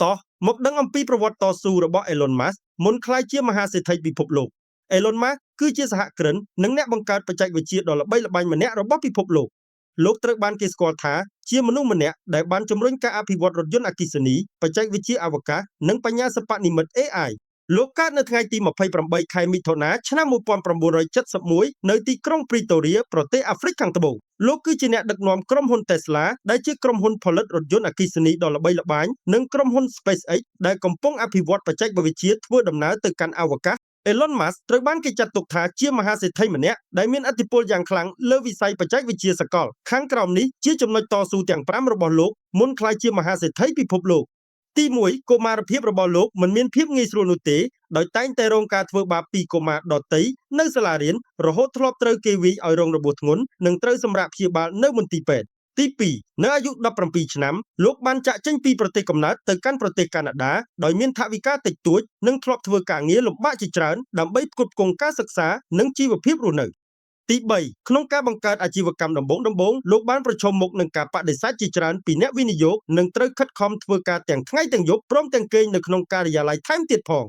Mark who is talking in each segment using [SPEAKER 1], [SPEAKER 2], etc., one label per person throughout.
[SPEAKER 1] តោះមកដឹងអំពីប្រវត្តិតស៊ូរបស់ Elon Musk មុនក្លាយជាមហាសេដ្ឋីពិភពលោក Elon Musk គឺជាសហគ្រិននិងអ្នកបង្កើតបច្ចេកវិទ្យាដ៏ល្បីល្បាញម្នាក់របស់ពិភពលោកលោកត្រូវបានគេស្គាល់ថាជាមនុស្សម្នាក់ដែលបានជំរុញការអភិវឌ្ឍរថយន្តអគ្គិសនីបច្ចេកវិទ្យាអវកាសនិងបញ្ញាសិប្បនិម្មិត AI លោកកើតនៅថ្ងៃទី28ខែមិថុនាឆ្នាំ1971នៅទីក្រុង Pretoria ប្រទេសអាហ្វ្រិកខាងត្បូងលោកគឺជាអ្នកដឹកនាំក្រុមហ៊ុន Tesla ដែលជាក្រុមហ៊ុនផលិតរថយន្តអគ្គិសនីដ៏ល្បីល្បាញនិងក្រុមហ៊ុន SpaceX ដែលកំពុងអភិវឌ្ឍបច្ចេកវិទ្យាធ្វើដំណើរទៅកាន់អវកាសElon Musk ត្រូវបានគេចាត់ទុកថាជាមហាសេដ្ឋីម្នាក់ដែលមានឥទ្ធិពលយ៉ាងខ្លាំងលើវិស័យបច្ចេកវិទ្យាសកលខាងក្រោមនេះជាចំណុចតស៊ូទាំង5របស់លោកមុនក្លាយជាមហាសេដ្ឋីពិភពលោកទី1កុមារភាពរបស់លោកមិនមានភាពងាយស្រួលនោះទេដោយតែងតែរងការធ្វើបាបពីកុមារដទៃនៅសាលារៀនរហូតធ្លាប់ត្រូវគេវាយឲ្យរងរបួសធ្ងន់និងត្រូវសម្រាកព្យាបាលនៅមន្ទីរពេទ្យទី2នៅអាយុ17ឆ្នាំលោកបានចាក់ចេញពីប្រទេសកំណើតទៅកាន់ប្រទេសកាណាដាដោយមានថវិកាតិចតួចនិងធ្លាប់ធ្វើការងារលំបាកជាច្រើនដើម្បីផ្គត់ផ្គង់ការសិក្សានិងជីវភាពរស់នៅទី3ក្នុងការបង្កើតអាជីវកម្មដំបូងលោកបានប្រឈមមុខនឹងការបដិសេធជាច្រើនពីអ្នកវិនិយោគនិងត្រូវខិតខំធ្វើការទាំងថ្ងៃទាំងយប់ព្រមទាំងគេងនៅក្នុងការិយាល័យថែមទៀតផង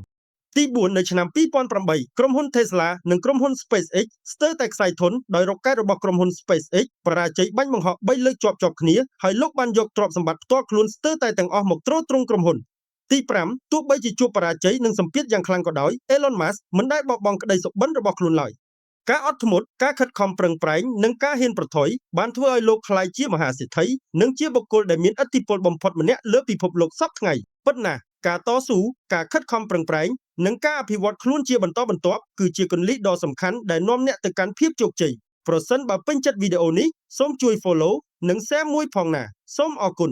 [SPEAKER 1] ទី4នៅឆ្នាំ2008ក្រុមហ៊ុន Tesla និងក្រុមហ៊ុន SpaceX ស្ទើរតែខ្សែធនដោយរ៉ុកែតរបស់ក្រុមហ៊ុន SpaceX បរាជ័យបាញ់បង្ហោះ3លើកជាប់ៗគ្នាហើយលោកបានយកទ្រព្យសម្បត្តិផ្ទាល់ខ្លួនស្ទើរតែទាំងអស់មកទ្រទ្រង់ក្រុមហ៊ុនទី5ទោះបីជាជួបបរាជ័យនិងសម្ពាធយ៉ាងខ្លាំងក៏ដោយ Elon Musk មិនដែលបោះបង់ក្តីសុបិនរបស់ខ្លួនឡើយការអត់ធ្មត់ការខិតខំប្រឹងប្រែងនិងការហ៊ានប្រថុយបានធ្វើឲ្យលោកក្លាយជាមហាសេដ្ឋីនិងជាបុគ្គលដែលមានឥទ្ធិពលបំផុតម្នាក់លើពិភពលោកសព្វថ្ងៃពិតណាស់ការតស៊ូការខិតខំប្រឹងប្រែងនិងការអភិវឌ្ឍខ្លួនជាបន្តបន្ទាប់គឺជាគន្លឹះដ៏សំខាន់ដែលនាំអ្នកទៅកាន់ភាពជោគជ័យប្រសិនបើពេញចិត្តវីដេអូនេះសូមជួយ Follow និង Share មួយផងណាសូមអរគុណ